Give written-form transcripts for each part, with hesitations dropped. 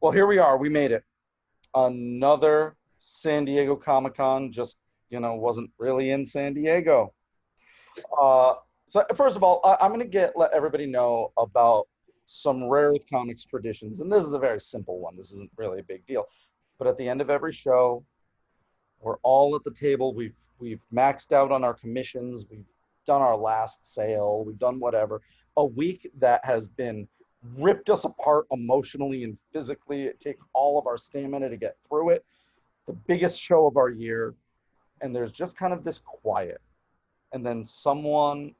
Well, here we are. We made it. Another San Diego Comic-Con, just, wasn't really in San Diego. Uh, so first of all, I'm going to let everybody know about some Rare Earth Comics traditions. And this is a very simple one. This isn't really a big deal. But at the end of every show, we're all at the table. We've maxed out on our commissions. We've done our last sale. We've done whatever. A week that has been ripped us apart emotionally and physically. It takes all of our stamina to get through it. The biggest show of our year. And there's just kind of this quiet. And then the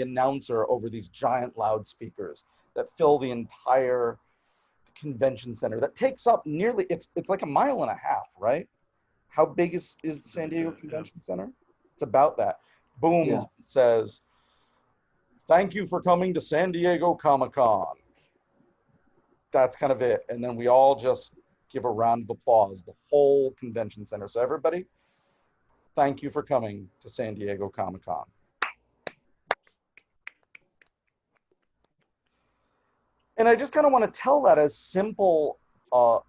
announcer over these giant loudspeakers that fill the entire convention center that takes up nearly, it's like a mile and a half, right? How big is the San Diego Convention Center? It's about that. Boom, says, "Thank you for coming to San Diego Comic-Con." That's kind of it. And then we all just give a round of applause, the whole convention center. So everybody, thank you for coming to San Diego Comic-Con. And I just kind of want to tell that as simple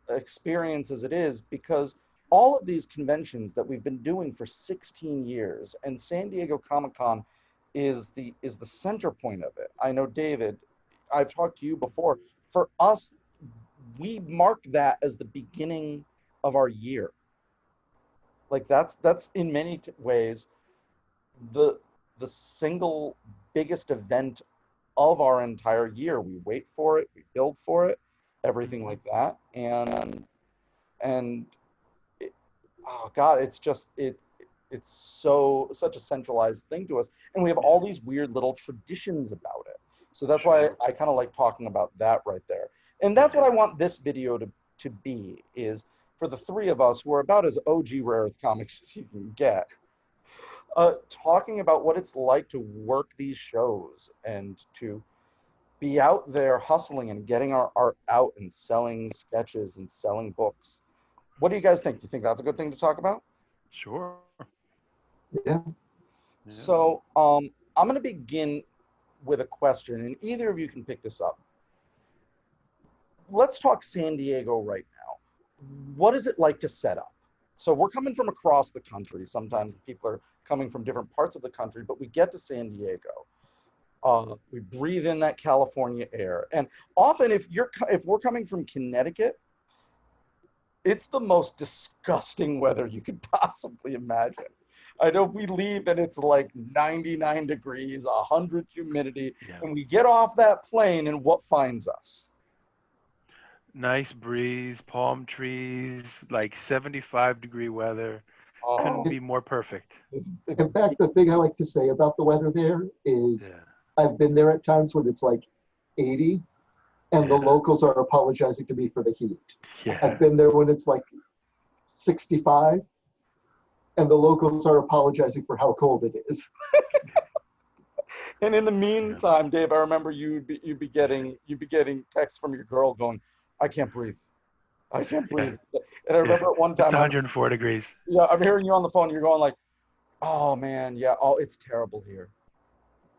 experience as it is, because all of these conventions that we've been doing for 16 years, and San Diego Comic-Con is the center point of it. I know, David, I've talked to you before. For us, we mark that as the beginning of our year. Like that's in many ways the single biggest event of our entire year. We wait for it, we build for it, everything like that. And oh God, it's such a centralized thing to us. And we have all these weird little traditions about it. So that's why I kind of like talking about that right there. And that's what I want this video to be, is for the three of us who are about as OG Rare Earth Comics as you can get, talking about what it's like to work these shows and to be out there hustling and getting our art out and selling sketches and selling books. What do you guys think? Do you think that's a good thing to talk about? Sure. Yeah. So I'm going to begin with a question, and either of you can pick this up. Let's talk San Diego right now. What is it like to set up? So we're coming from across the country. Sometimes people are coming from different parts of the country, but we get to San Diego. We breathe in that California air. And often if we're coming from Connecticut, it's the most disgusting weather you could possibly imagine. I know we leave and it's like 99 degrees, 100 humidity, and we get off that plane and what finds us? Nice breeze, palm trees, like 75-degree weather. Couldn't be more perfect. In fact, the thing I like to say about the weather there is I've been there at times when it's like 80 and the locals are apologizing to me for the heat. I've been there when it's like 65 and the locals are apologizing for how cold it is. And in the meantime, Dave, I remember you'd be getting texts from your girl going, "I can't breathe. I can't breathe." And I remember at one time, it's 104 degrees. Yeah, I'm hearing you on the phone. You're going like, "Oh man, yeah. Oh, it's terrible here.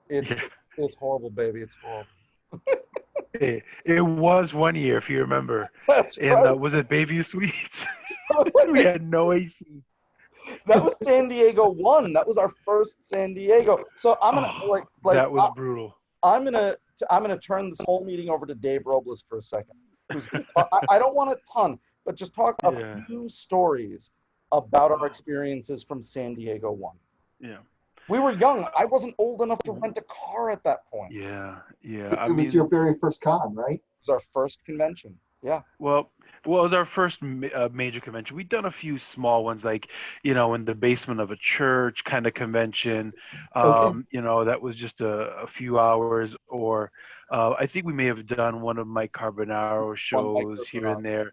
It's horrible, baby. It's horrible." It was one year, if you remember. That's right. Was it Bayview Suites? We had no AC. That was San Diego 1. That was our first San Diego. So I'm gonna that was brutal. I'm gonna turn this whole meeting over to Dave Robles for a second. I don't want a ton, but just talk a few stories about our experiences from San Diego 1. Yeah. We were young. I wasn't old enough to rent a car at that point. Yeah. It was your very first con, right? It was our first convention. Yeah. Well, it was our first major convention. We'd done a few small ones, like, in the basement of a church kind of convention. That was just a few hours. Or I think we may have done one of Mike Carbonaro shows here and there.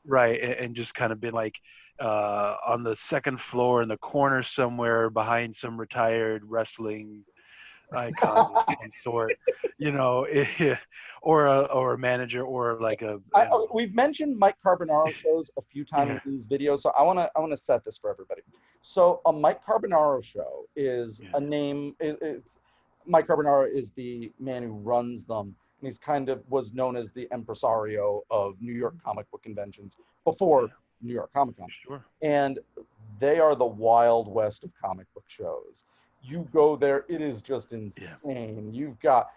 Right. And just kind of been like on the second floor in the corner somewhere behind some retired wrestling icon of some sort, or a manager, or like we've mentioned Mike Carbonaro shows a few times in these videos, so I want to set this for everybody. So a Mike Carbonaro show is a name. Mike Carbonaro is the man who runs them, and he's kind of was known as the impresario of New York comic book conventions before New York Comic Con. Sure. And they are the wild west of comic book shows. You go there, it is just insane. You've got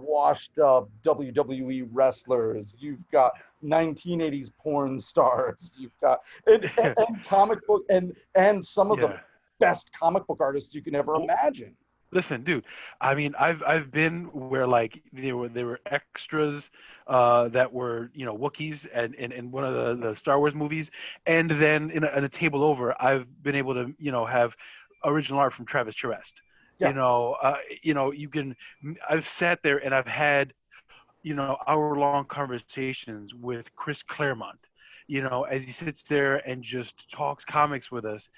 washed up WWE wrestlers, you've got 1980s porn stars, you've got and comic book and some of the best comic book artists you can ever imagine. Listen, dude. I mean, I've been where like there were extras that were Wookiees and in one of the Star Wars movies, and then in a table over, I've been able to have original art from Travis Charest. Yeah. You can. I've sat there and I've had hour-long conversations with Chris Claremont, as he sits there and just talks comics with us,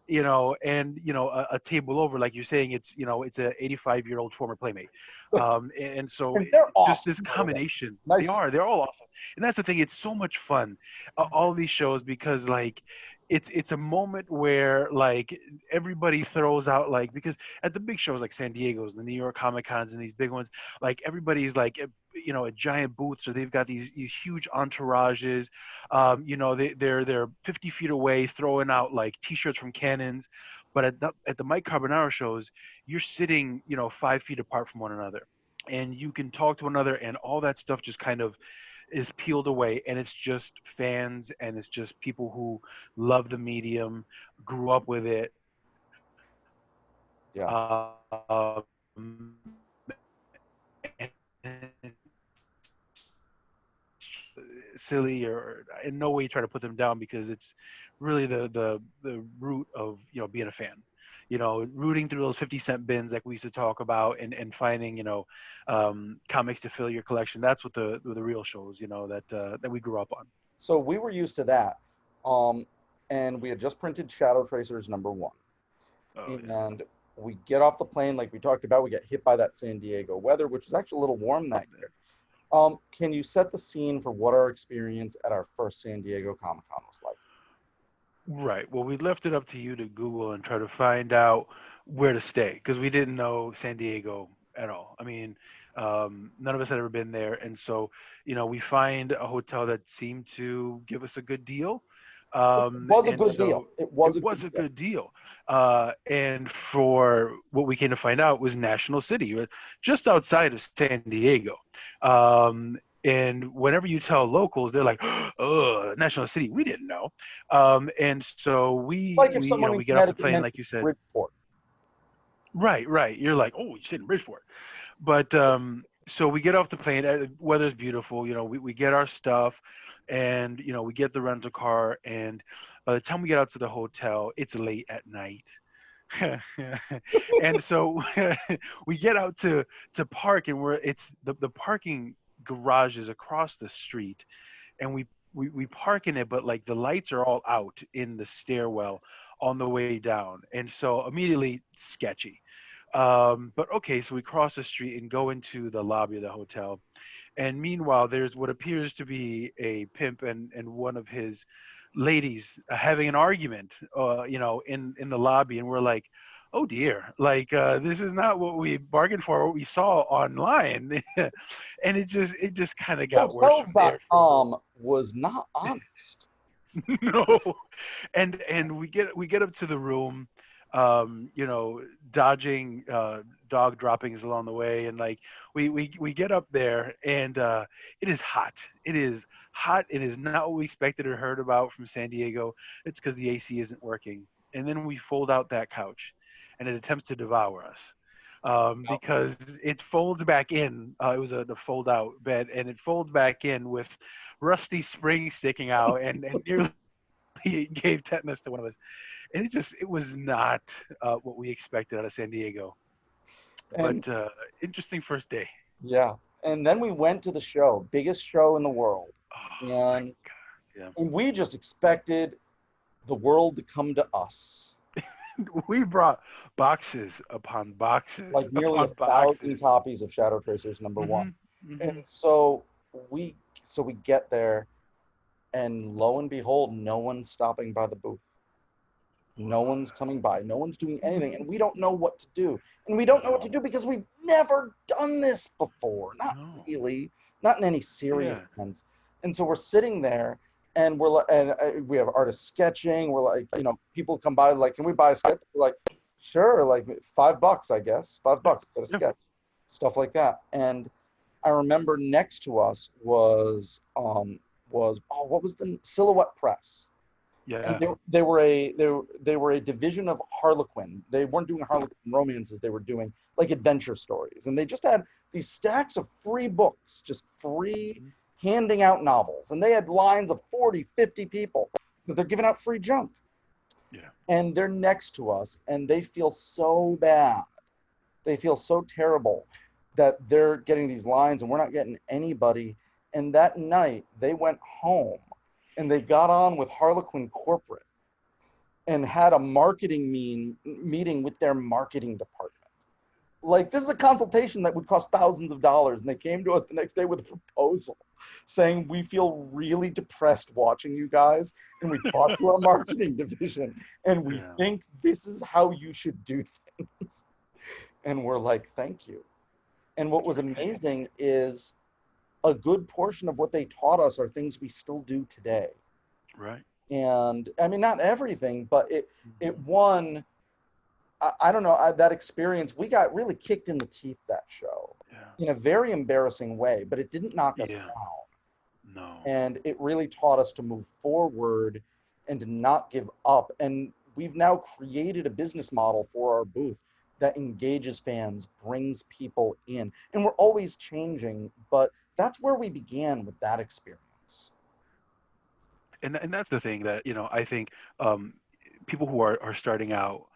and a table over, like you're saying, it's a 85-year-old former playmate, and so and they're awesome. Just this combination. Nice. They're all awesome, and that's the thing. It's so much fun, all these shows, because like it's a moment where like everybody throws out, like, because at the big shows like San Diego's, the New York Comic Cons, and these big ones, like everybody's like a giant booth, so they've got these huge entourages. They're 50 feet away throwing out like T-shirts from cannons, but at the Mike Carbonaro shows, you're sitting 5 feet apart from one another, and you can talk to one another, and all that stuff just kind of is peeled away, and it's just fans, and it's just people who love the medium, grew up with it. Yeah. Silly, or in no way try to put them down, because it's really the root of being a fan, rooting through those 50-cent bins like we used to talk about, and finding comics to fill your collection. That's what the real shows that we grew up on. So we were used to that, and we had just printed Shadow Tracers #1, and we get off the plane, like we talked about, we get hit by that San Diego weather, which was actually a little warm that year. Can you set the scene for what our experience at our first San Diego Comic-Con was like? Right. Well, we left it up to you to Google and try to find out where to stay, because we didn't know San Diego at all. I mean, none of us had ever been there. And so, we find a hotel that seemed to give us a good deal. It was a good deal. It was a good deal. And for what we came to find out was National City, just outside of San Diego. And whenever you tell locals, they're like, "Oh, National City, we didn't know." And so we get off the plane, like you said. Bridgeport. Right. You're like, "Oh, you sit in Bridgeport," but so we get off the plane. Weather's beautiful. We get our stuff, and we get the rental car. And by the time we get out to the hotel, it's late at night. And so we get out to park, and it's the parking garage is across the street, and we park in it, but like the lights are all out in the stairwell on the way down, and so immediately sketchy. But okay, so we cross the street and go into the lobby of the hotel, and meanwhile there's what appears to be a pimp and one of his ladies having an argument in the lobby, and we're like, oh dear, like this is not what we bargained for, what we saw online. And it just kind of got worse from there. Was not honest. No. And we get up to the room, dodging dog droppings along the way, and like we get up there, and it is hot. It is hot. It is not what we expected or heard about from San Diego. It's because the AC isn't working. And then we fold out that couch, and it attempts to devour us, because it folds back in. It was a fold-out bed, and it folds back in with rusty springs sticking out, and nearly gave tetanus to one of us. And it was not what we expected out of San Diego. But interesting first day. Yeah. And then we went to the show, biggest show in the world. Oh, and we just expected the world to come to us. We brought boxes upon boxes, like nearly 1,000 copies of Shadow Tracers #1. Mm-hmm. And so we get there, and lo and behold, no one's stopping by the booth. No one's coming by. No one's doing anything. And we don't know what to do. And we don't know what to do because we've never done this before. Not really. Not in any serious sense. And so we're sitting there and we have artists sketching. We're like, people come by like, can we buy a sketch? We're like, sure, like $5, I guess. $5, get a sketch. Stuff like that. And I remember next to us was what was the Silhouette Press? Yeah. And they were a division of Harlequin. They weren't doing Harlequin romances. They were doing like adventure stories. And they just had these stacks of free books, just free handing out novels. And they had lines of 40, 50 people because they're giving out free junk. Yeah. And they're next to us and they feel so bad. They feel so terrible that they're getting these lines and we're not getting anybody. And that night they went home and they got on with Harlequin Corporate and had a marketing meeting with their marketing department. Like, this is a consultation that would cost thousands of dollars. And they came to us the next day with a proposal saying, we feel really depressed watching you guys. And we talked to our marketing division and we think this is how you should do things. And we're like, thank you. And what was amazing is a good portion of what they taught us are things we still do today. Right. And I mean, not everything, but it won, I don't know, that experience, we got really kicked in the teeth that show in a very embarrassing way, but it didn't knock us down. No. And it really taught us to move forward and to not give up. And we've now created a business model for our booth that engages fans, brings people in. And we're always changing, but that's where we began with that experience. And that's the thing that, I think people who are starting out,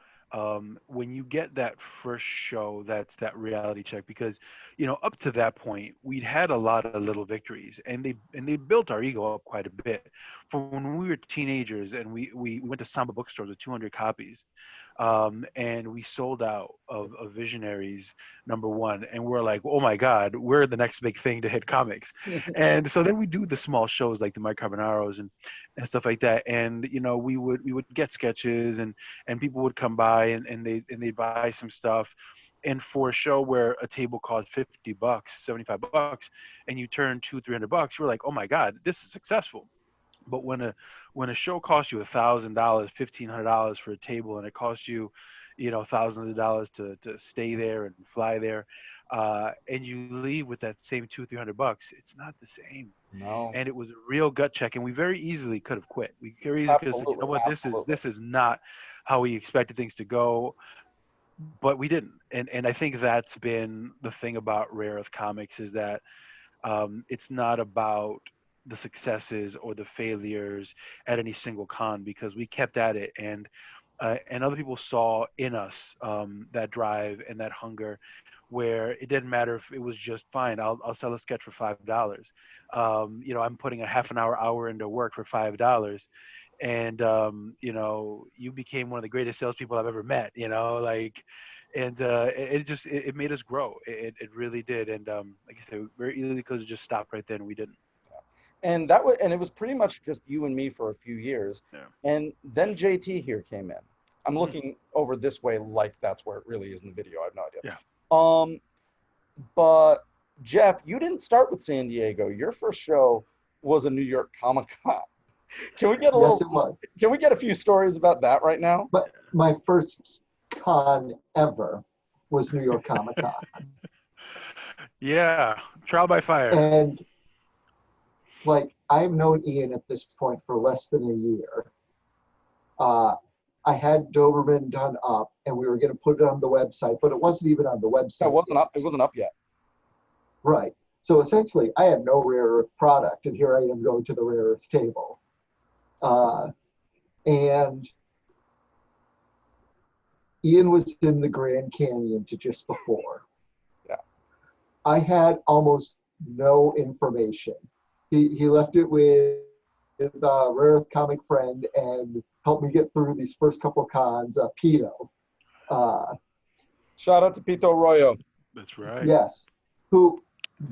when you get that first show, that's that reality check, because, up to that point, we'd had a lot of little victories and they built our ego up quite a bit. From when we were teenagers and we went to Samba bookstores with 200 copies. And we sold out of Visionaries #1, and we're like, oh my God, we're the next big thing to hit comics. And so then we do the small shows like the Mike Carbonaros and stuff like that, and we would get sketches and people would come by and they'd buy some stuff. And for a show where a table cost $50, $75, and you turn $200-300, you're like, oh my God, this is successful. But when a show costs you $1,000, $1,500 for a table, and it costs you, thousands of dollars to stay there and fly there, and you leave with that same $200-300, it's not the same. No. And it was a real gut check, and we very easily could have quit. We very easily could have said, you know what, this is not how we expected things to go. But we didn't. And I think that's been the thing about Rare Earth Comics, is that it's not about the successes or the failures at any single con, because we kept at it, and other people saw in us that drive and that hunger, where it didn't matter if it was just fine. I'll sell a sketch for $5. I'm putting a half an hour into work for $5, and you became one of the greatest salespeople I've ever met. And it made us grow. It really did. And like I said, we very easily could have just stopped right then. We didn't. And it was pretty much just you and me for a few years. Yeah. And then JT here came in. I'm looking over this way like that's where it really is in the video. I have no idea. Yeah. But Jeff, you didn't start with San Diego. Your first show was a New York Comic Con. Can we get Can we get a few stories about that right now? But my first con ever was New York Comic Con. Yeah, trial by fire. And I've known Ian at this point for less than a year. I had Doberman done up, and we were going to put it on the website, but it wasn't even on the website. It wasn't up yet. Right. So essentially, I had no Rare Earth product, and here I am going to the Rare Earth table. And Ian was in the Grand Canyon to just before. Yeah. I had almost no information. He left it with a Rare Earth comic friend and helped me get through these first couple of cons, Pito. Shout out to Pito Arroyo. That's right. Yes. Who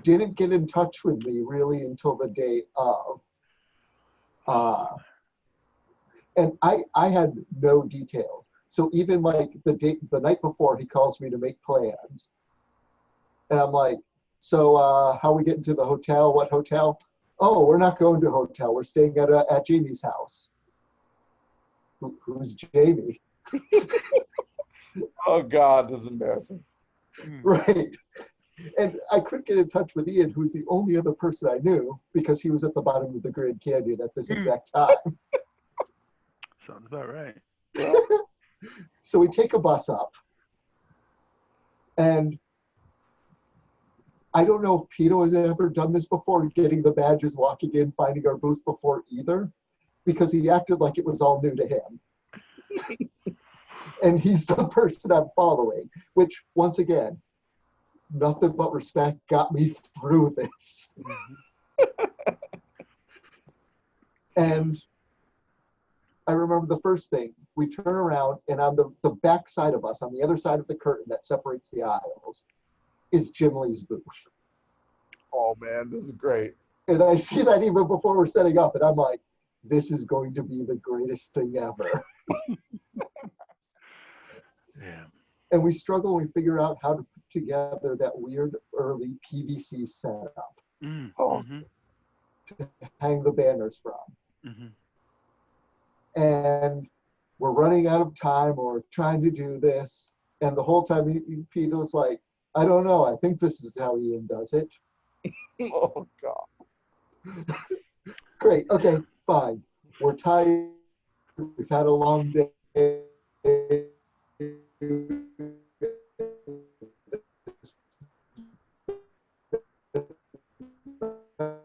didn't get in touch with me really until the day of. And I had no details. So even like the night before, he calls me to make plans. And I'm like, so how are we getting to the hotel? What hotel? Oh, we're not going to a hotel. We're staying at Jamie's house. Who's Jamie? Oh God, this is embarrassing. Right. And I couldn't get in touch with Ian, who's the only other person I knew, because he was at the bottom of the Grand Canyon at this exact time. Sounds about right. So we take a bus up. And I don't know if Peter has ever done this before, getting the badges, walking in, finding our booth before either, because he acted like it was all new to him. And he's the person I'm following, which, once again, nothing but respect got me through this. And I remember the first thing, we turn around, and on the back side of us, on the other side of the curtain that separates the aisles, is Jim Lee's booth. Oh man, this is great. And I see that even before we're setting up, and I'm like, this is going to be the greatest thing ever. Yeah. And we struggle and we figure out how to put together that weird early PVC setup to hang the banners from. And we're running out of time, or trying to do this. And the whole time Peter's like, I don't know, I think this is how Ian does it. Oh God. Great, okay, fine. We're tired, we've had a long day.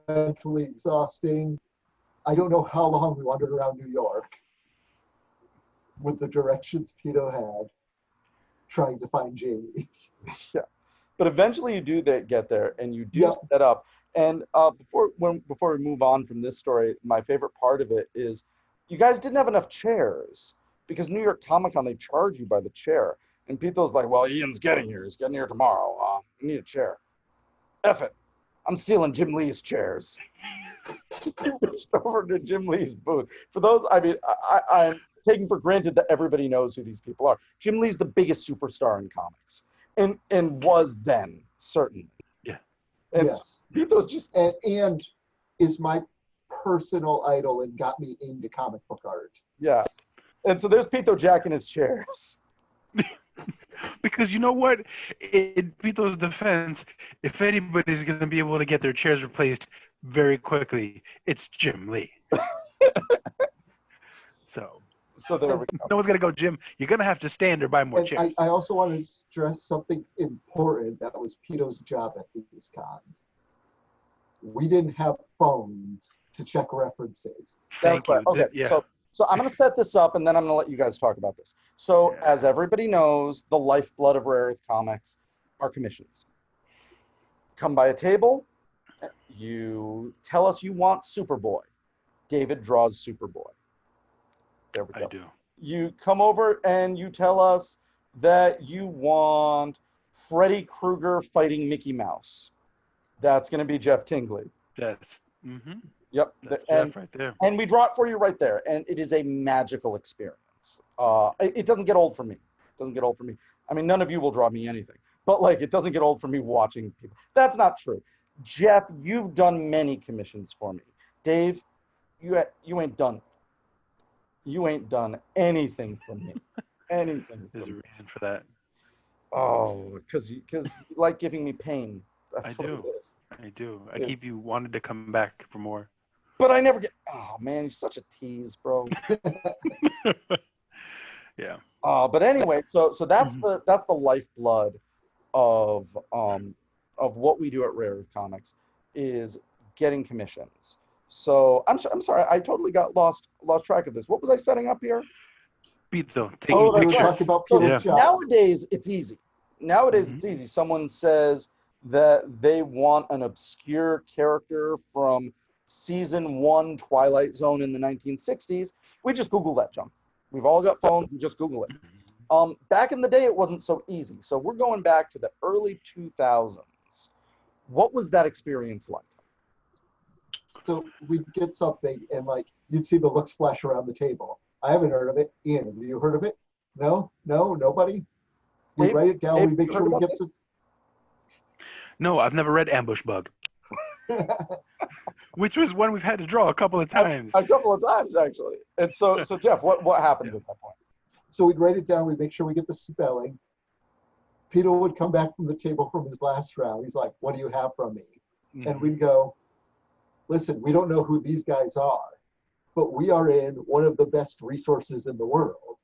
Mentally exhausting. I don't know how long we wandered around New York with the directions Peter had, trying to find Jamie's. Yeah, but eventually you do get there, and you do set up. And before we move on from this story, my favorite part of it is you guys didn't have enough chairs, because New York Comic Con, they charge you by the chair. And Pito's like, well, Ian's getting here. He's getting here tomorrow. I need a chair. F it. I'm stealing Jim Lee's chairs. He reached over to Jim Lee's booth. For those, I mean, I'm taking for granted that everybody knows who these people are. Jim Lee's the biggest superstar in comics, and was then, certainly. Yeah. And yes. So Pito's just... And is my personal idol and got me into comic book art. Yeah. And so there's Pito jacking his chairs. Because you know what? In Pito's defense, if anybody's going to be able to get their chairs replaced very quickly, it's Jim Lee. So there we go. No one's going to go, Jim, you're going to have to stand or buy more chairs. I also want to stress something important that was Pito's job at these cons. We didn't have phones to check references. Thank you. Okay, yeah. So I'm going to set this up, and then I'm going to let you guys talk about this. So as everybody knows, the lifeblood of Rare Earth Comics are commissions. Come by a table, you tell us you want Superboy. David draws Superboy. There we go. I do. You come over and you tell us that you want Freddy Krueger fighting Mickey Mouse. That's going to be Jeff Tingley. That's... Yep. That's Jeff right there. And we draw it for you right there. And it is a magical experience. It doesn't get old for me. It doesn't get old for me. I mean, none of you will draw me anything. But, like, it doesn't get old for me watching people. That's not true. Jeff, you've done many commissions for me. Dave, you ain't done. You ain't done anything for me. Anything. There's a reason for that. Oh, because you like giving me pain. That's I what do. it is. I do. I keep you wanting to come back for more. But I never get... Oh, man, you're such a tease, bro. Yeah. But anyway, so that's the lifeblood of what we do at Rare Earth Comics, is getting commissions. So I'm sorry, I totally got lost track of this. What was I setting up here? Pito. That's right. Talk about Peter's job. Nowadays, it's easy. It's easy. Someone says that they want an obscure character from season 1 Twilight Zone in the 1960s. We just Google that junk. We've all got phones. We just Google it. Back in the day, it wasn't so easy. So we're going back to the early 2000s. What was that experience like? So we'd get something, and like you'd see the looks flash around the table. I haven't heard of it. Ian, have you heard of it? No, nobody. We Dave, write it down. Dave, We make you sure heard we about get this? No, I've never read Ambush Bug, the. which was one we've had to draw a couple of times. A couple of times actually. And so Jeff, what happens at that point? So we'd write it down. We make sure we get the spelling. Peter would come back from the table from his last round. He's like, "What do you have from me?" And we'd go, "Listen, we don't know who these guys are, but we are in one of the best resources in the world."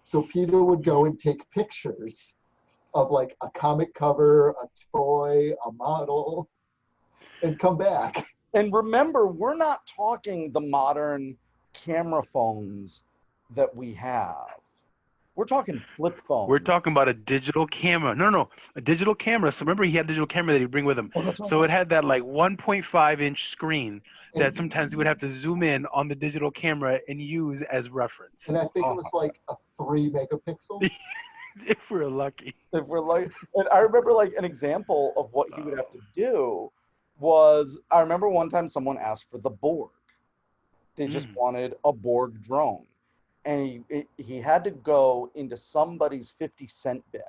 So Peter would go and take pictures of like a comic cover, a toy, a model, and come back. And remember, we're not talking the modern camera phones that we have. We're talking flip phones. We're talking about a digital camera. No, a digital camera. So remember, he had a digital camera that he'd bring with him. Oh, that's right. So it had that like 1.5-inch screen that sometimes we would have to zoom in on the digital camera and use as reference. And I think it was like a 3 megapixel. If we're lucky. If we're like, and I remember like an example of what he would have to do was, I remember one time someone asked for the Borg. They just wanted a Borg drone. And he had to go into somebody's 50-cent bin,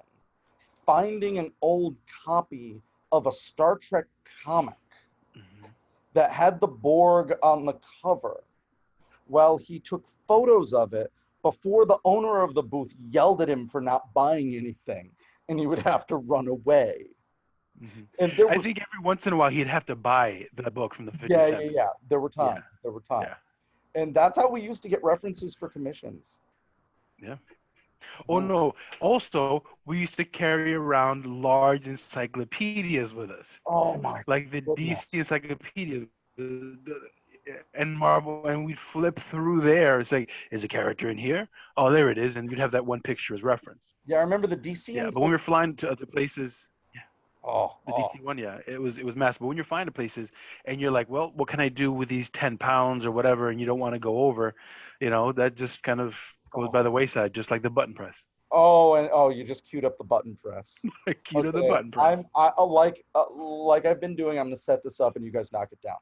finding an old copy of a Star Trek comic that had the Borg on the cover, while he took photos of it before the owner of the booth yelled at him for not buying anything, and he would have to run away. And I think every once in a while he'd have to buy the book from the 50-cent. Yeah. There were times. Yeah. And that's how we used to get references for commissions. Yeah. Oh, no. Also, we used to carry around large encyclopedias with us. Oh, my Like the goodness. DC encyclopedia. And Marvel, and we'd flip through there. It's like, is a character in here? Oh, there it is. And you'd have that one picture as reference. Yeah, I remember the DC. Yeah, but when we were flying to other places, the Oh. DC one, it was massive. But when you're flying to places and you're like, well, what can I do with these 10 pounds or whatever, and you don't want to go over, that just kind of goes by the wayside, just like the button press. Oh, you just queued up the button press. Queued up the button press. Like I've been doing, I'm going to set this up and you guys knock it down.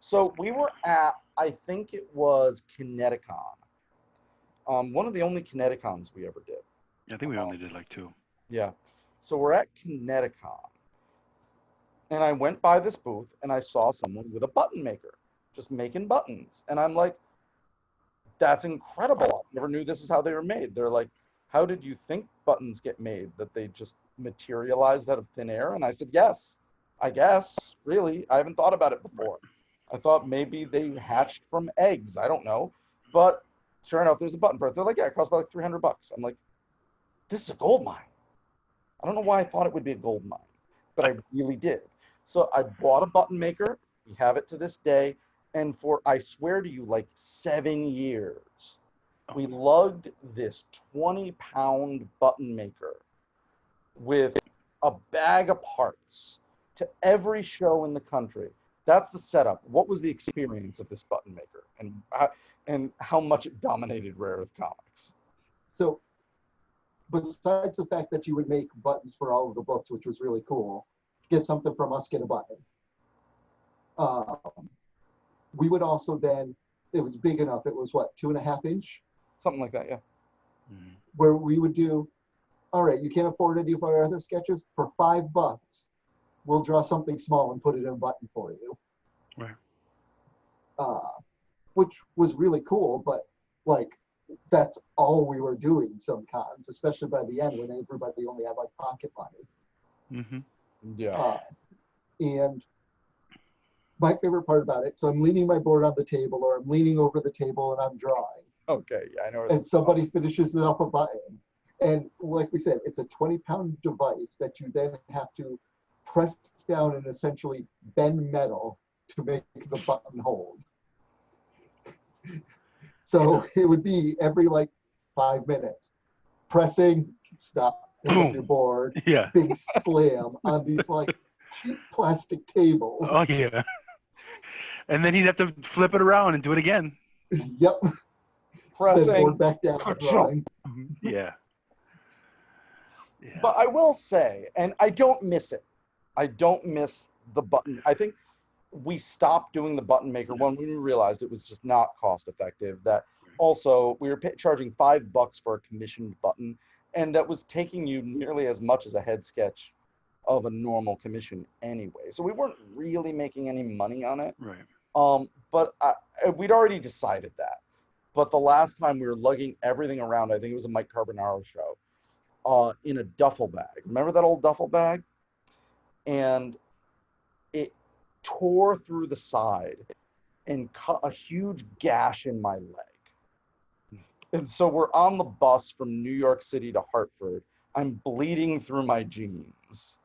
So we were at, I think it was Kineticon. One of the only Kineticons we ever did. I think we only did like 2. Yeah. So we're at Kineticon. And I went by this booth and I saw someone with a button maker, just making buttons. And I'm like, that's incredible. I never knew this is how they were made. They're like, how did you think buttons get made? That they just materialized out of thin air? And I said, yes, I guess, really. I haven't thought about it before. I thought maybe they hatched from eggs. I don't know. But sure enough, there's a button press. They're like, yeah, it costs about like $300. I'm like, this is a gold mine. I don't know why I thought it would be a gold mine, but I really did. So I bought a button maker. We have it to this day. And for, I swear to you, like 7 years, we lugged this 20-pound button maker with a bag of parts to every show in the country. That's the setup. What was the experience of this button maker, and how much it dominated Rare Earth Comics? So besides the fact that you would make buttons for all of the books, which was really cool, get something from us, get a button. We would also then, it was big enough, it was what, 2.5 inch? Something like that, yeah. Where we would do, all right, you can't afford any of our other sketches, for $5, we'll draw something small and put it in a button for you. Right. Which was really cool, but like, that's all we were doing some cons, especially by the end when everybody only had like pocket money. Yeah. And my favorite part about it, so I'm leaning my board on the table, or I'm leaning over the table and I'm drawing. Okay, yeah, I know. And somebody finishes it off a button. And like we said, it's a 20-pound device that you then have to press down and essentially bend metal to make the button hold. So it would be every like 5 minutes, pressing, stop, pick up your board, big slam on these like cheap plastic tables. Oh yeah. And then he'd have to flip it around and do it again. Yep. Pressing. Board back down. Drawing. Yeah. But I will say, and I don't miss it. I don't miss the button. I think we stopped doing the button maker when we realized it was just not cost effective. That Also, we were charging $5 for a commissioned button, and that was taking you nearly as much as a head sketch of a normal commission anyway. So we weren't really making any money on it. Right. But we'd already decided that. But the last time we were lugging everything around, I think it was a Mike Carbonaro show, in a duffel bag. Remember that old duffel bag? And it tore through the side and cut a huge gash in my leg. And so we're on the bus from New York City to Hartford. I'm bleeding through my jeans.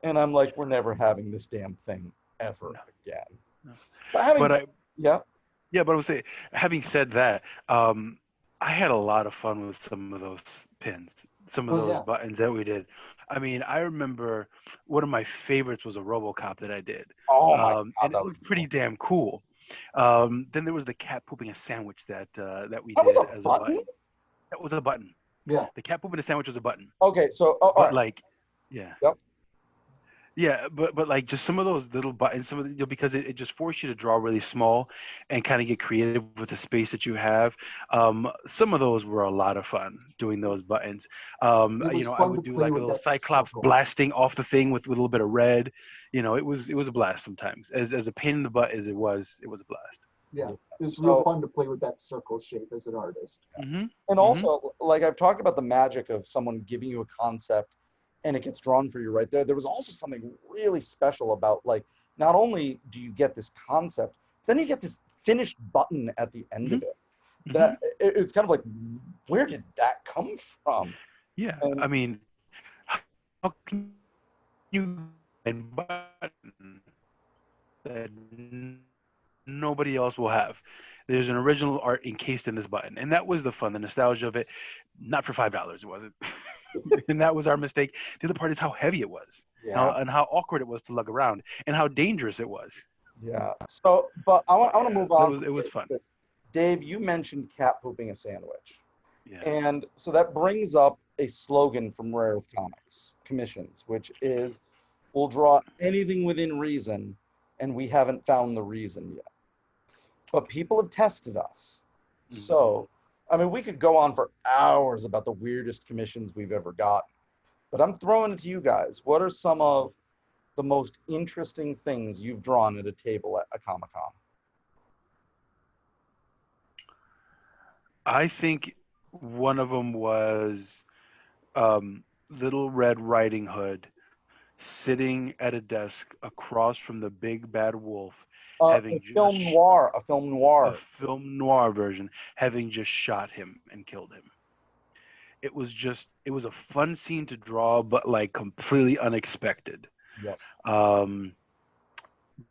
And I'm like, we're never having this damn thing ever again. No. But yeah. Yeah, but I would say, having said that, I had a lot of fun with some of those pins, some of those buttons that we did. I mean, I remember one of my favorites was a RoboCop that I did. Oh my God, and it looked pretty damn cool. Then there was the cat pooping a sandwich that we that did was as a button. That was a button. Yeah. The cat pooping a sandwich was a button. Okay, so all but right. like, yeah. Yep. Yeah, but like just some of those little buttons, some of the, because it just forced you to draw really small and kind of get creative with the space that you have. Some of those were a lot of fun doing those buttons. I would do like a little Cyclops blasting off the thing with a little bit of red. It was a blast sometimes. As a pain in the butt as it was a blast. Yeah, it's real fun to play with that circle shape as an artist. Mm-hmm. And also, like I've talked about the magic of someone giving you a concept and it gets drawn for you right there. There was also something really special about, like, not only do you get this concept, then you get this finished button at the end of it. That it's kind of like, where did that come from? Yeah, I mean, how can you and button that nobody else will have? There's an original art encased in this button, and that was the fun, the nostalgia of it. Not for $5, it wasn't. And that was our mistake. The other part is how heavy it was, and how awkward it was to lug around, and how dangerous it was. Yeah. So, but I want to move on. It was fun. Dave, you mentioned cat pooping a sandwich. Yeah. And so that brings up a slogan from Rare Earth Comics Commissions, which is, we'll draw anything within reason, and we haven't found the reason yet. But people have tested us. So, I mean, we could go on for hours about the weirdest commissions we've ever gotten. But I'm throwing it to you guys. What are some of the most interesting things you've drawn at a table at a Comic-Con? I think one of them was Little Red Riding Hood sitting at a desk across from the Big Bad Wolf, having a film noir version, having just shot him and killed him. It was a fun scene to draw, but like completely unexpected. Yep.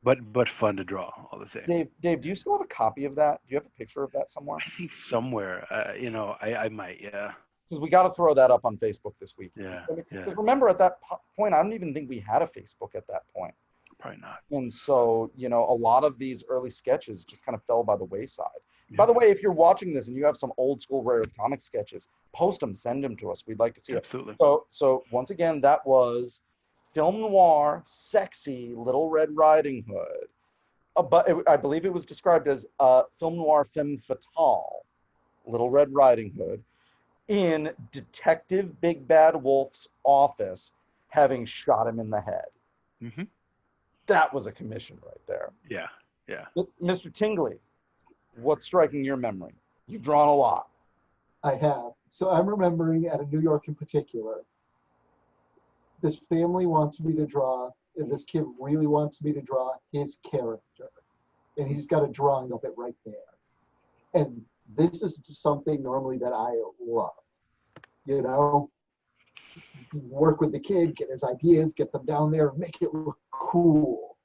But fun to draw all the same. Dave, do you still have a copy of that? Do you have a picture of that somewhere? I think somewhere. I might. Yeah. Because we got to throw that up on Facebook this week. Yeah. Because remember, at that point, I don't even think we had a Facebook at that point. Probably not. And so, a lot of these early sketches just kind of fell by the wayside. Yeah. By the way, if you're watching this and you have some old school Rare Earth comic sketches, post them, send them to us. We'd like to see Absolutely. it. So once again, that was film noir, sexy Little Red Riding Hood. I believe it was described as film noir femme fatale, Little Red Riding Hood, in Detective Big Bad Wolf's office, having shot him in the head. Mm-hmm. That was a commission right there. Yeah. Mr. Tingley, what's striking your memory? You've drawn a lot. I have. So I'm remembering at a New York in particular, this family wants me to draw, and this kid really wants me to draw his character. And he's got a drawing of it right there. And this is something normally that I love. Work with the kid, get his ideas, get them down there, make it look cool.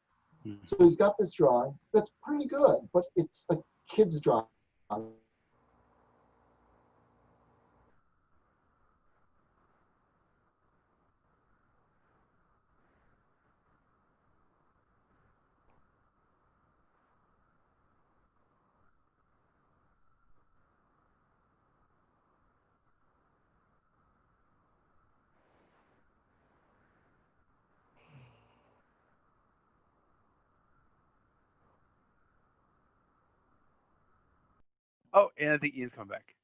So he's got this drawing that's pretty good, but it's a kid's drawing. Oh, and I think Ian's coming back.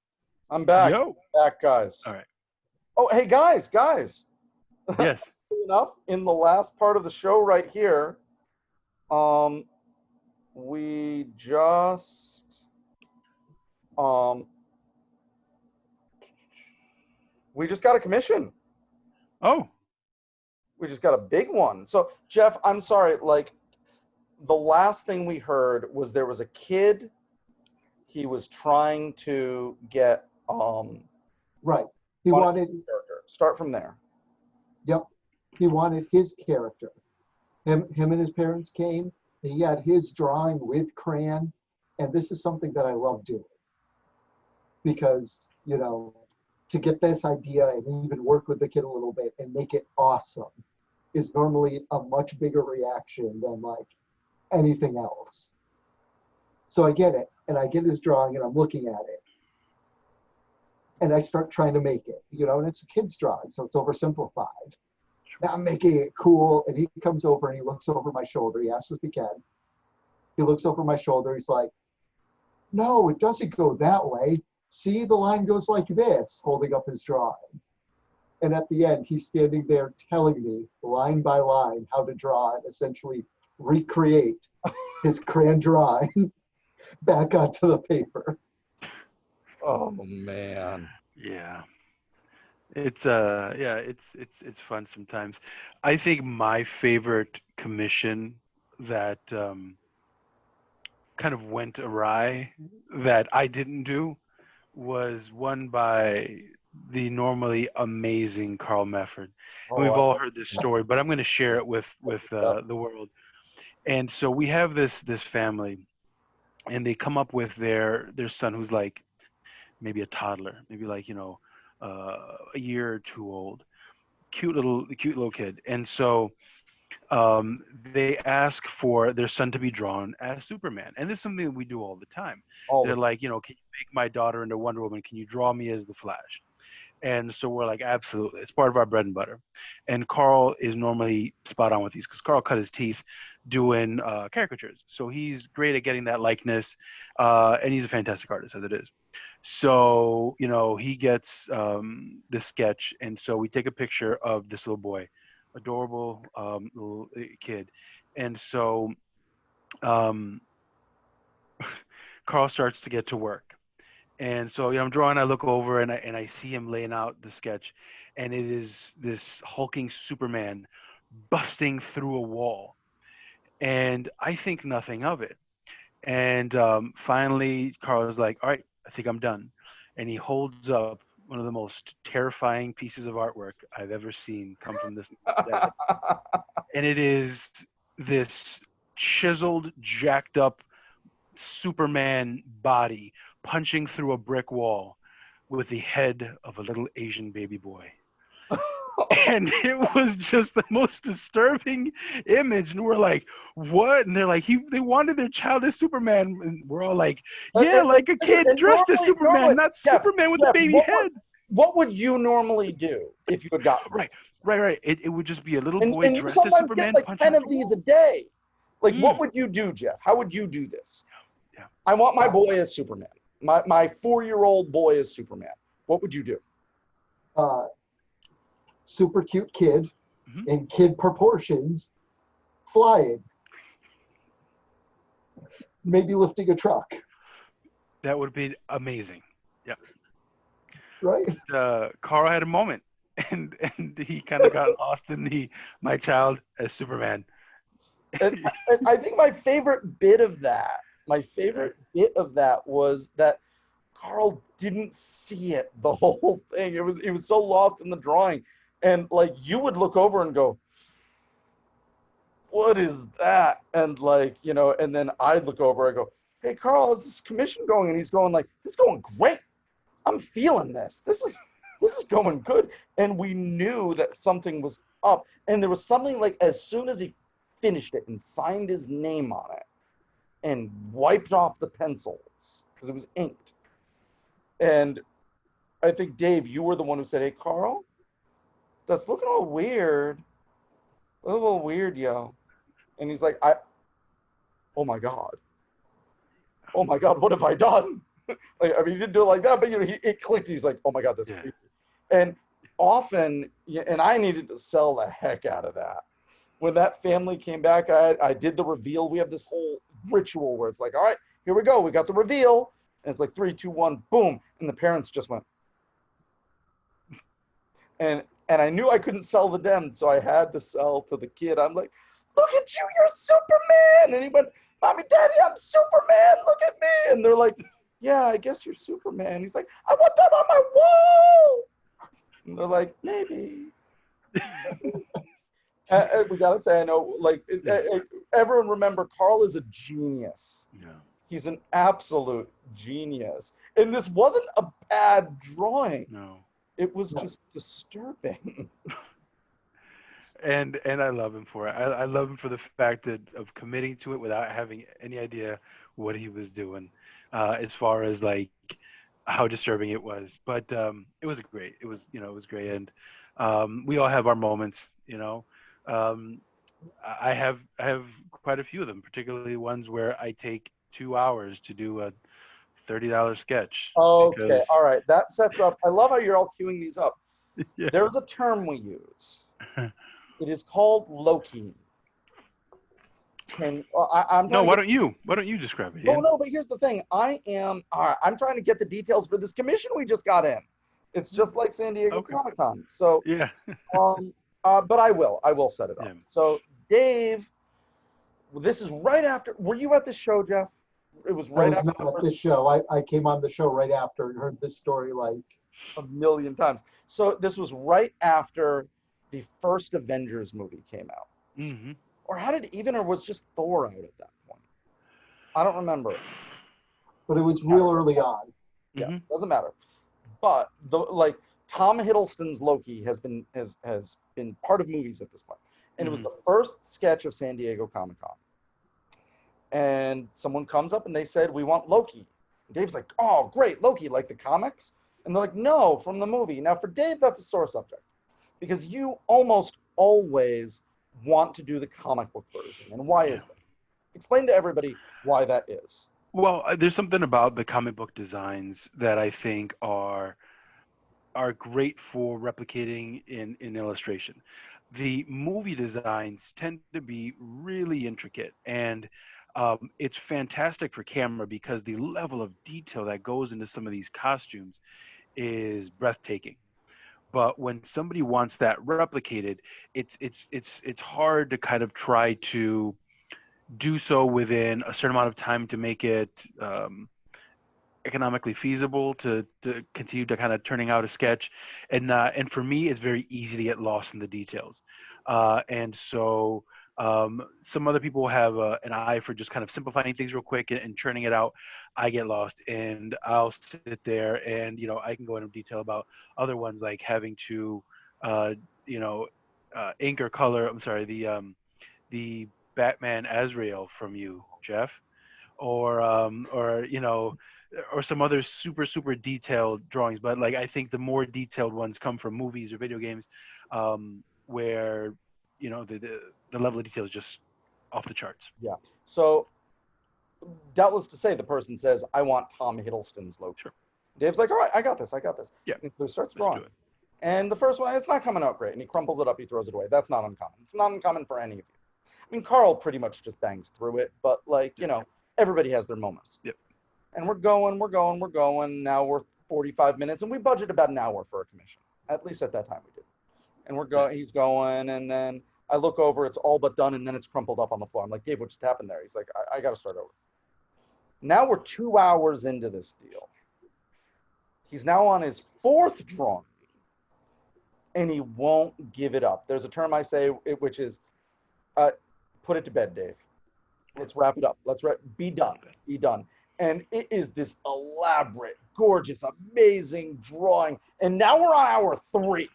I'm back. Yo. Back, guys. All right. Oh, hey, guys. Yes. Enough. In the last part of the show right here, um, we just got a commission. Oh. We just got a big one. So, Jeff, I'm sorry. Like, the last thing we heard was there was a kid. He was trying to get Right. He wanted character. Start from there. Yep. He wanted his character. Him and his parents came. He had his drawing with crayon, and this is something that I love doing because, you know, to get this idea and even work with the kid a little bit and make it awesome is normally a much bigger reaction than like anything else. So I get it, and I get his drawing, and I'm looking at it, and I start trying to make it, you know, and it's a kid's drawing, so it's oversimplified. Now I'm making it cool, and he comes over and he looks over my shoulder. He asks if he can. He looks over my shoulder. He's like, "No, it doesn't go that way. See, the line goes like this," holding up his drawing. And at the end, he's standing there telling me line by line how to draw and essentially recreate his crayon drawing back onto the paper. Oh man. Yeah. It's it's fun sometimes. I think my favorite commission that kind of went awry that I didn't do was one by the normally amazing Carl Mefford. And we've all heard this story, but I'm going to share it with the world. And so we have this family, and they come up with their son who's like maybe a toddler, maybe like, you know, a year or two old, cute little kid. And so they ask for their son to be drawn as Superman, and this is something that we do all the time. They're like, you know, can you make my daughter into Wonder Woman? Can you draw me as the Flash? And so we're like, absolutely, it's part of our bread and butter. And Carl is normally spot on with these because Carl cut his teeth doing caricatures, so he's great at getting that likeness, and he's a fantastic artist as it is. So, you know, he gets this sketch, and so we take a picture of this little boy, adorable little kid. And so Carl starts to get to work. And so, you know, I'm drawing, I look over and I see him laying out the sketch, and it is this hulking Superman busting through a wall. And I think nothing of it. And finally, Carl is like, all right, I think I'm done. And he holds up one of the most terrifying pieces of artwork I've ever seen come from this dad. And it is this chiseled, jacked up Superman body punching through a brick wall with the head of a little Asian baby boy. And it was just the most disturbing image. And we're like, what? And they're like, they wanted their child as Superman. And we're all like, yeah, like a kid dressed as Superman, not Superman with a baby head. What would you normally do if you had gotten Right. It would just be a little boy dressed as Superman. Get like 10 of these a day. Like, what would you do, Jeff? How would you do this? Yeah. I want my boy as Superman. My 4-year-old boy as Superman. What would you do? Super cute kid in kid proportions, flying, maybe lifting a truck. That would be amazing. Yeah. Right. Carl had a moment, and he kind of got lost in the my child as Superman. and I think my favorite bit of that was that Carl didn't see it, the whole thing. It was so lost in the drawing. And like, you would look over and go, what is that? And like, you know, and then I'd look over, I go, hey, Carl, how's this commission going? And he's going like, this is going great. I'm feeling this. This is going good. And we knew that something was up. And there was something like, as soon as he finished it and signed his name on it and wiped off the pencils, because it was inked. And I think, Dave, you were the one who said, hey, Carl, that's looking a little weird. A little weird, yo. And he's like, oh my God, what have I done? Like, I mean, he didn't do it like that, but it clicked. He's like, oh my God, that's creepy. And often, and I needed to sell the heck out of that. When that family came back, I did the reveal. We have this whole ritual where it's like, all right, here we go. We got the reveal. And it's like 3, 2, 1, boom. And the parents just went. And I knew I couldn't sell to them, so I had to sell to the kid. I'm like, look at you, you're Superman. And he went, Mommy, Daddy, I'm Superman. Look at me. And they're like, yeah, I guess you're Superman. He's like, I want them on my wall. And they're like, maybe. We gotta say, I know, like, everyone remember, Carl is a genius. Yeah. He's an absolute genius. And this wasn't a bad drawing. No. It was just disturbing. And I love him for it. I love him for the fact of committing to it without having any idea what he was doing, as far as like how disturbing it was. But it was great. It was great. And we all have our moments. I have quite a few of them, particularly ones where I take 2 hours to do a $30 sketch. Okay, Because, all right. That sets up. I love how you're all queuing these up. yeah. There's a term we use. It is called low-keying. I'm No, why don't you describe it? Oh Ian? no, but here's the thing. I'm trying to get the details for this commission we just got in. It's just like San Diego Comic-Con. So yeah. but I will set it up. Yeah. So Dave, this is right after. Were you at the show, Jeff? It was right I was after not at this show. I came on the show right after and heard this story like a million times. So this was right after the first Avengers movie came out. Mm-hmm. Or or was just Thor out at that point? I don't remember. but it was real early on. Yeah, Mm-hmm. doesn't matter. But Tom Hiddleston's Loki has been part of movies at this point. And it was the first sketch of San Diego Comic-Con. And someone comes up and they said, we want Loki. And Dave's like, oh, great, Loki, like the comics? And they're like, no, from the movie. Now, for Dave, that's a sore subject. Because you almost always want to do the comic book version. And why is that? Explain to everybody why that is. Well, there's something about the comic book designs that I think are great for replicating in illustration. The movie designs tend to be really intricate, and it's fantastic for camera because the level of detail that goes into some of these costumes is breathtaking. But when somebody wants that replicated, it's hard to kind of try to do so within a certain amount of time to make it economically feasible to continue to kind of turning out a sketch. And for me, it's very easy to get lost in the details. And so some other people have an eye for just kind of simplifying things real quick and churning it out. I get lost and I'll sit there and, I can go into detail about other ones like having to, ink or color. I'm sorry, the Batman Azrael from you, Jeff, or some other super, super detailed drawings. But like, I think the more detailed ones come from movies or video games, where, the level of detail is just off the charts. Yeah. So doubtless to say, the person says, I want Tom Hiddleston's Loki. Sure. Dave's like, all right, I got this. Yeah. And so he starts drawing. And the first one, it's not coming out great. And he crumples it up, he throws it away. That's not uncommon. It's not uncommon for any of you. I mean, Carl pretty much just bangs through it, but everybody has their moments. Yep. And we're going. Now we're 45 minutes, and we budget about an hour for a commission. At least at that time we did. And we're going. He's going, and then I look over. It's all but done, and then it's crumpled up on the floor. I'm like, Dave, what just happened there? He's like, I got to start over. Now we're 2 hours into this deal. He's now on his 4th drawing, and he won't give it up. There's a term I say, which is, put it to bed, Dave. Let's wrap it up. Be done. Be done. And it is this elaborate, gorgeous, amazing drawing. And now we're on hour 3.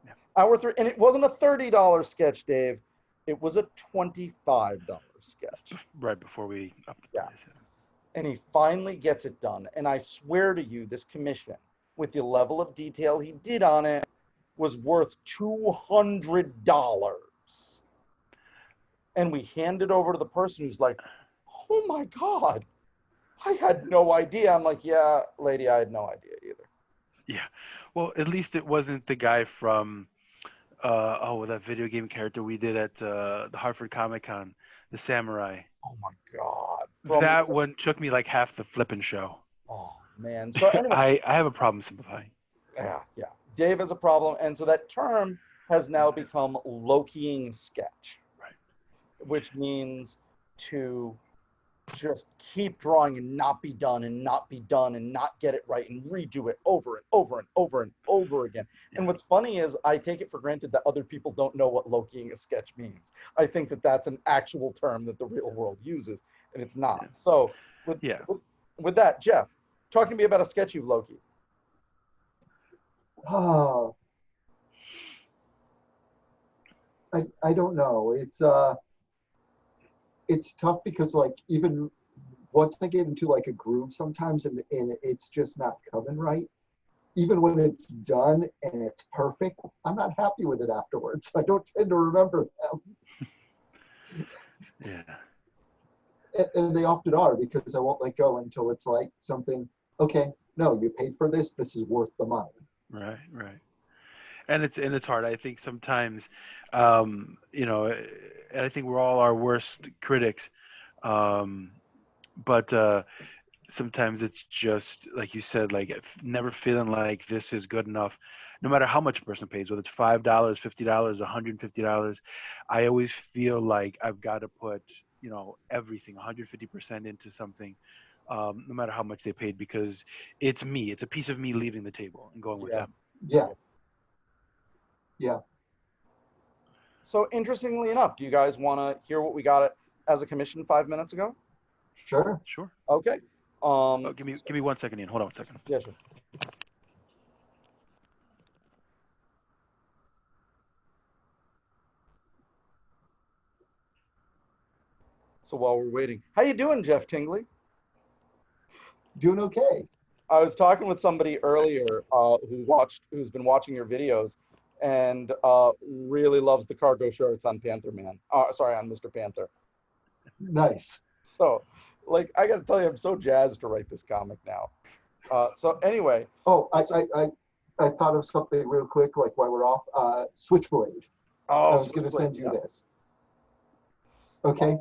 Yeah. Hour 3. And it wasn't a $30 sketch, Dave. It was a $25 sketch. Right before we upped the price. And he finally gets it done. And I swear to you, this commission, with the level of detail he did on it, was worth $200. And we hand it over to the person who's like, oh my God, I had no idea. I'm like, yeah, lady, I had no idea either. Yeah. Well, at least it wasn't the guy from that video game character we did at the Hartford Comic Con, the samurai. Oh my God. That one took me like half the flipping show. Oh man. So anyway, I have a problem simplifying. yeah. Dave has a problem, and so that term has now become Lokiing sketch, Right. which means to just keep drawing and not be done and not be done and not get it right and redo it over and over and over and over again. Yeah. And what's funny is I take it for granted that other people don't know what Lokiing a sketch means. I think that that's an actual term that the real world uses, and it's not. Yeah. So with that, Jeff, talk to me about a sketch you've Loki. Oh, I don't know. It's tough because like even once I get into like a groove sometimes and it's just not coming right. Even when it's done and it's perfect, I'm not happy with it afterwards. I don't tend to remember them. Yeah. And they often are because I won't let go until it's like something, okay, no, you paid for this. This is worth the money. Right. And it's hard. I think sometimes, and I think we're all our worst critics. But sometimes it's just like you said, like never feeling like this is good enough, no matter how much a person pays, whether it's $5, $50, $150. I always feel like I've got to put, everything 150% into something, no matter how much they paid, because it's me. It's a piece of me leaving the table and going with them. Yeah. So interestingly enough, do you guys want to hear what we got as a commission 5 minutes ago? Sure. Okay. Give me 1 second, Ian. Hold on 1 second. Yeah, sure. So while we're waiting, how you doing, Jeff Tingley? Doing okay. I was talking with somebody earlier who's been watching your videos and really loves the cargo shorts on Panther Man. On Mr. Panther. Nice. So, like, I got to tell you, I'm so jazzed to write this comic now. So anyway. Oh, I thought of something real quick, like while we're off. Switchblade. Oh, I was going to send you this. Okay.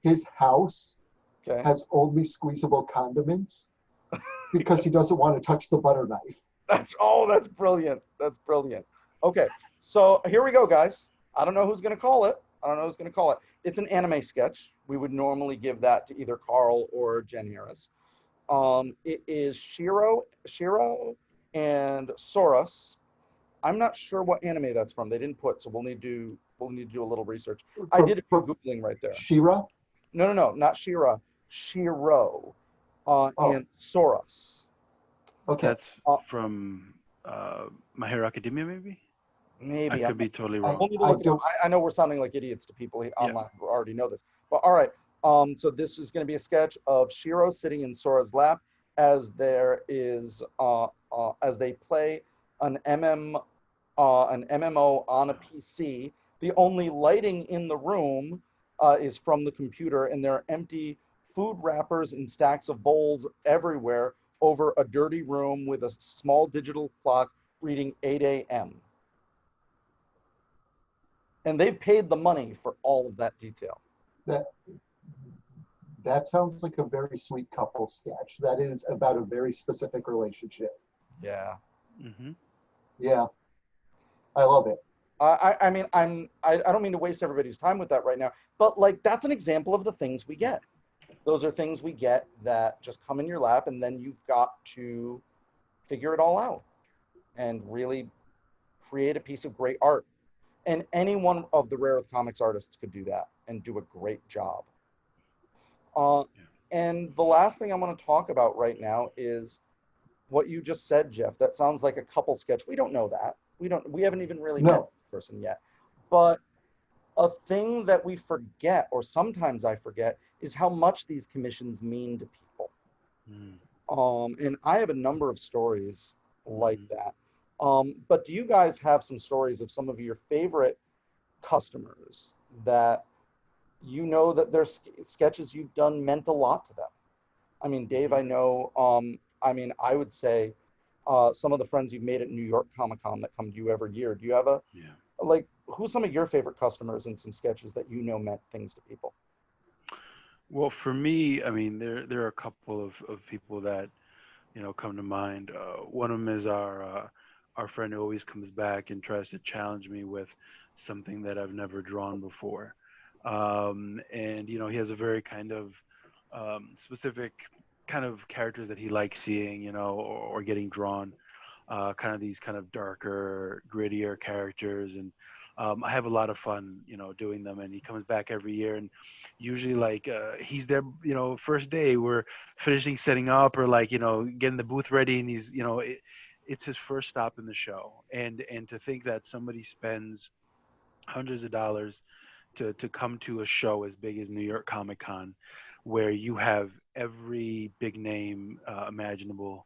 His house has only squeezable condiments because he doesn't want to touch the butter knife. That's brilliant. That's brilliant. Okay, so here we go, guys. I don't know who's going to call it. It's an anime sketch. We would normally give that to either Carl or Jen Harris. It is Shiro and Soros. I'm not sure what anime that's from. They didn't put, so we'll need to do a little research. I did it for Googling right there. Shira? No, not Shira. Shiro and Soros. Okay. That's from My Hero Academia, maybe? Maybe. I could be totally wrong. I know we're sounding like idiots to people online who already know this. But all right. So this is going to be a sketch of Shiro sitting in Sora's lap as there is as they play an MMO on a PC. The only lighting in the room is from the computer, and there are empty food wrappers and stacks of bowls everywhere over a dirty room with a small digital clock reading 8 a.m. And they've paid the money for all of that detail. That sounds like a very sweet couple sketch. That is about a very specific relationship. Yeah. Mm-hmm. Yeah. I love it. I mean, I don't mean to waste everybody's time with that right now, but like that's an example of the things we get. Those are things we get that just come in your lap, and then you've got to figure it all out and really create a piece of great art. And any one of the Rare Earth Comics artists could do that and do a great job. And the last thing I want to talk about right now is what you just said, Jeff. That sounds like a couple sketch. We don't know that. We haven't even really met this person yet. But a thing that we forget, or sometimes I forget, is how much these commissions mean to people. And I have a number of stories like that. But do you guys have some stories of some of your favorite customers that you know that their sketches you've done meant a lot to them? I mean, Dave, I know, I mean, I would say some of the friends you've made at New York Comic Con that come to you every year, do you have Yeah. like, who's some of your favorite customers and some sketches that you know meant things to people? Well, for me, I mean, there are a couple of people that come to mind. One of them is our friend who always comes back and tries to challenge me with something that I've never drawn before. And he has a very kind of specific kind of characters that he likes seeing, or getting drawn. Kind of these kind of darker, grittier characters, and I have a lot of fun, doing them. And he comes back every year, and usually like he's there, first day we're finishing setting up, or like getting the booth ready, and he's it's his first stop in the show, and to think that somebody spends hundreds of dollars to come to a show as big as New York Comic Con, where you have every big name imaginable,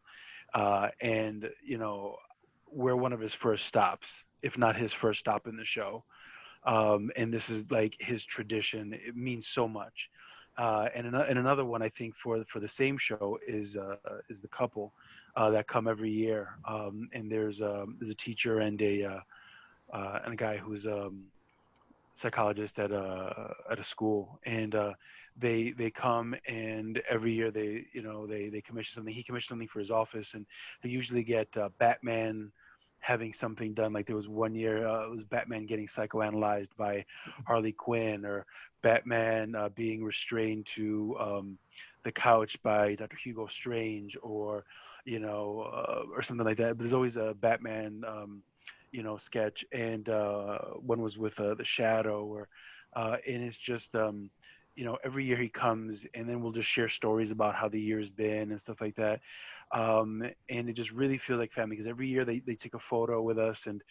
and we're one of his first stops, if not his first stop in the show. And this is like his tradition. It means so much. And another one I think for the same show is the couple that come every year. And there's a teacher and a guy who's psychologist at a school, and they come, and every year they commission something. He commissions something for his office, and they usually get Batman having something done. Like there was one year, it was Batman getting psychoanalyzed by Harley Quinn, or Batman being restrained to the couch by Dr. Hugo Strange, or or something like that. But there's always a Batman sketch, and one was with the Shadow, or and it's just every year he comes, and then we'll just share stories about how the year's been and stuff like that. And it just really feels like family, because every year they take a photo with us, and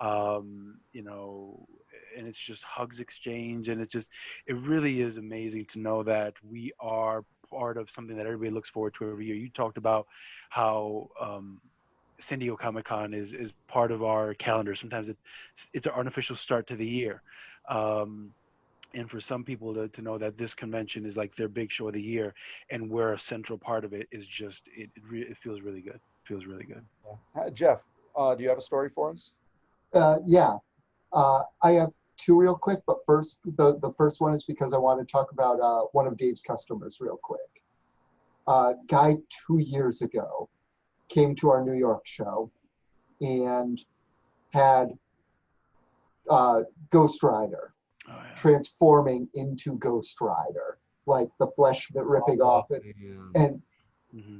and it's just hugs exchange, and it really is amazing to know that we are part of something that everybody looks forward to every year. You talked about how San Diego Comic Con is part of our calendar. Sometimes it's an artificial start to the year. And for some people to know that this convention is like their big show of the year, and we're a central part of it, is just it feels really good. Feels really good. Yeah. Jeff, do you have a story for us? Yeah, I have two real quick, but first, the first one is because I want to talk about one of Dave's customers real quick. Guy 2 years ago came to our New York show and had Ghost Rider transforming into Ghost Rider, like the flesh ripping off it, and Mm-hmm.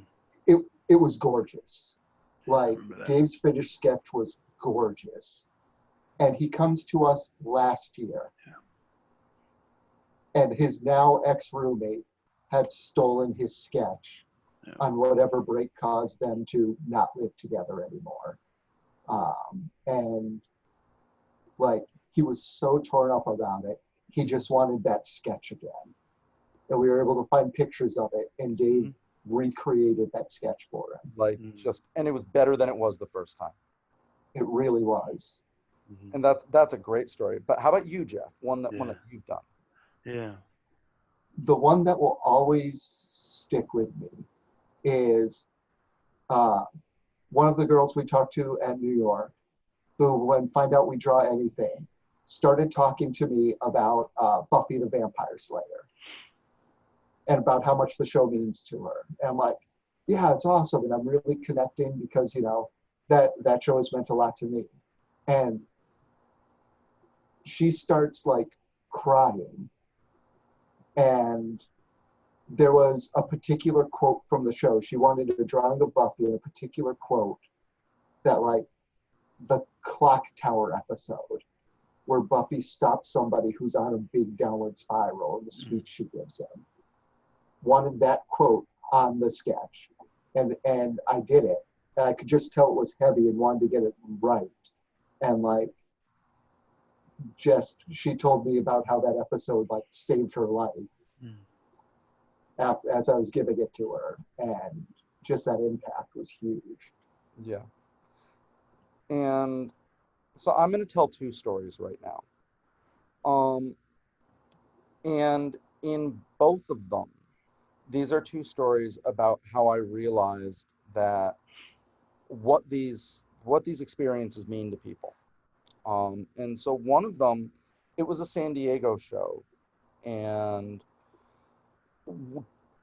it was gorgeous. Like Remember that. Dave's finished sketch was gorgeous, and he comes to us last year, and his now ex-roommate had stolen his sketch on whatever break caused them to not live together anymore. And like he was so torn up about it, he just wanted that sketch again. And we were able to find pictures of it, and Dave recreated that sketch for him. Like and it was better than it was the first time. It really was. And that's a great story. But how about you, Jeff? One that you've done. Yeah. The one that will always stick with me is one of the girls we talked to at New York, who, when find out we draw anything, started talking to me about Buffy the Vampire Slayer and about how much the show means to her. And I'm like, yeah, it's awesome. And I'm really connecting because, that show has meant a lot to me. And she starts like crying. And there was a particular quote from the show. She wanted a drawing of Buffy, and a particular quote that, like, the clock tower episode where Buffy stops somebody who's on a big downward spiral in the speech she gives him. Wanted that quote on the sketch. And I did it. And I could just tell it was heavy and wanted to get it right. And like, she told me about how that episode like saved her life as I was giving it to her. And just that impact was huge. Yeah. And so I'm going to tell two stories right now. And in both of them, these are two stories about how I realized that what these experiences mean to people. And so one of them, it was a San Diego show, and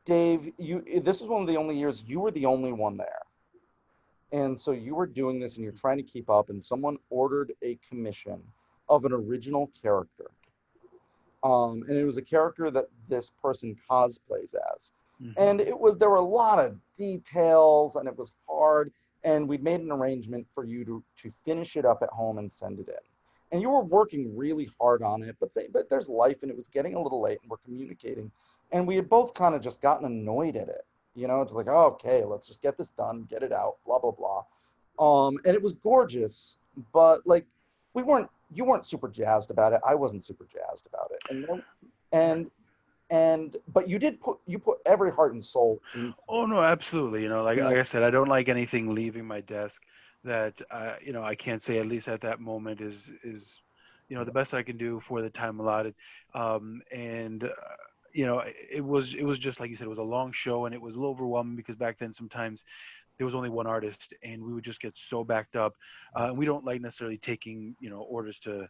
Dave, this was one of the only years you were the only one there. And so you were doing this and you're trying to keep up, and someone ordered a commission of an original character. And it was a character that this person cosplays as. And there were a lot of details and it was hard. And we'd made an arrangement for you to finish it up at home and send it in. And you were working really hard on it, but there's life and it was getting a little late and we're communicating. And we had both kind of just gotten annoyed at it. It's like, oh, okay, let's just get this done, get it out, blah, blah, blah. And it was gorgeous, but like you weren't super jazzed about it. I wasn't super jazzed about it. But you put every heart and soul in. Oh no, absolutely. Like I said, I don't like anything leaving my desk that I can't say, at least at that moment, is the best I can do for the time allotted. And it was just like you said, it was a long show and it was a little overwhelming because back then sometimes there was only one artist and we would just get so backed up. And we don't like necessarily taking orders to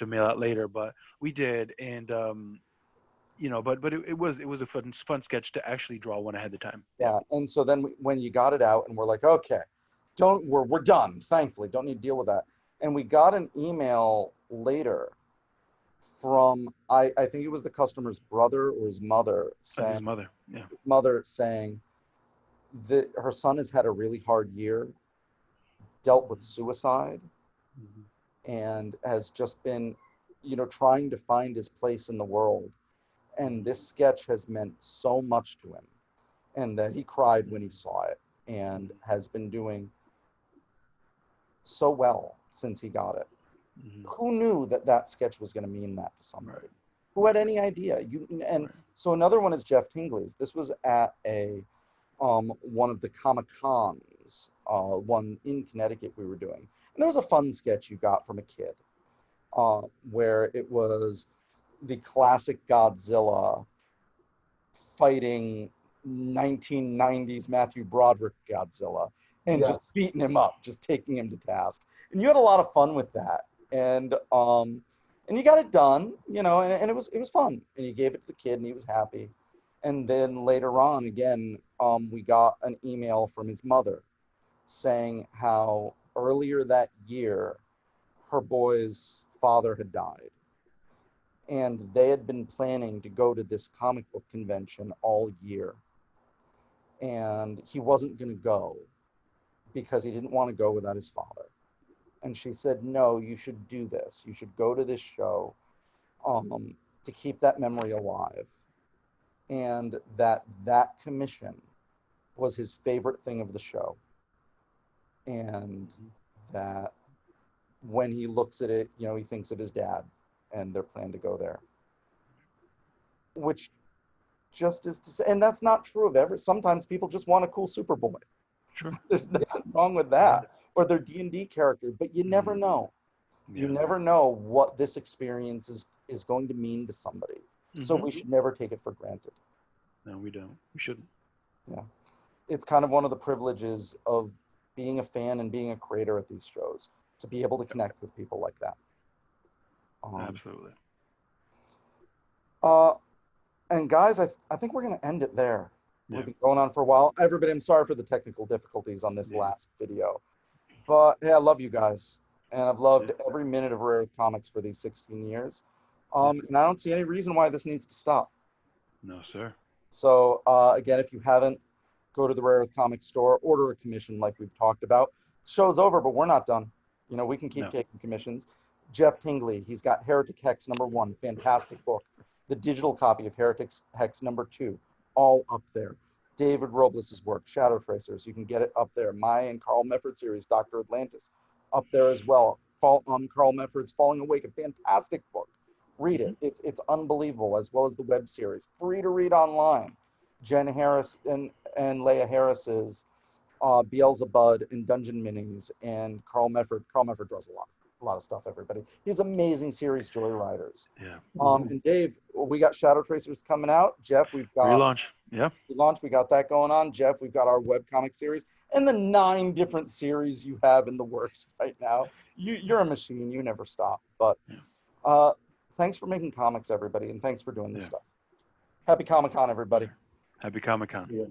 mail out later, but we did. And but it was a fun sketch to actually draw one ahead of time. Yeah. And so then when you got it out and we're like, okay, we're done. Thankfully, don't need to deal with that. And we got an email later from, I think it was the customer's brother or his mother saying, his mother, yeah, mother saying that her son has had a really hard year, dealt with suicide, and has just been, trying to find his place in the world. And this sketch has meant so much to him, and that he cried when he saw it, and has been doing so well since he got it. Who knew that sketch was going to mean that to somebody? Right. Who had any idea? So another one is Jeff Tingley's. This was at one of the Comic Cons, one in Connecticut we were doing, and there was a fun sketch you got from a kid, where it was the classic Godzilla fighting 1990s Matthew Broderick Godzilla and just beating him up, just taking him to task. And you had a lot of fun with that. And you got it done, and it was fun. And you gave it to the kid and he was happy. And then later on, again, we got an email from his mother saying how earlier that year, her boy's father had died. And they had been planning to go to this comic book convention all year. And he wasn't going to go because he didn't want to go without his father. And she said, no, you should do this. You should go to this show to keep that memory alive. And that commission was his favorite thing of the show. And that when he looks at it, he thinks of his dad and their plan to go there. Which just is to say, and that's not true of sometimes people just want a cool Superboy. Sure. There's nothing wrong with that. Or their D&D character, but you never know. Yeah. You never know what this experience is going to mean to somebody. So we should never take it for granted. No, we don't. We shouldn't. Yeah. It's kind of one of the privileges of being a fan and being a creator at these shows, to be able to connect with people like that. Absolutely. And guys, I think we're going to end it there. Yeah. We've been going on for a while. Everybody, I'm sorry for the technical difficulties on this last video. But hey, I love you guys. And I've loved every minute of Rare Earth Comics for these 16 years. And I don't see any reason why this needs to stop. No, sir. So again, if you haven't, go to the Rare Earth Comics store, order a commission like we've talked about. The show's over, but we're not done. We can keep taking commissions. Jeff Tingley, he's got Heretic Hex #1, fantastic book. The digital copy of Heretic Hex #2, all up there. David Robles' work, Shadow Tracers, you can get it up there. My and Carl Mefford series, Dr. Atlantis, up there as well. Carl Mefford's Falling Awake, a fantastic book. Read it. It's unbelievable, as well as the web series. Free to read online. Jen Harris and Leah Harris's Beelzebub and Dungeon Minis, and Carl Mefford. Carl Mefford draws a lot. a lot of stuff, everybody. He has amazing series, Joyriders. Yeah. And Dave, we got Shadow Tracers coming out. Jeff, we've got Relaunch. Yeah. launch. We got that going on. Jeff, we've got our webcomic series and the 9 different series you have in the works right now. You're a machine. You never stop. But thanks for making comics, everybody, and thanks for doing this stuff. Happy Comic-Con, everybody. Happy Comic-Con. Yeah.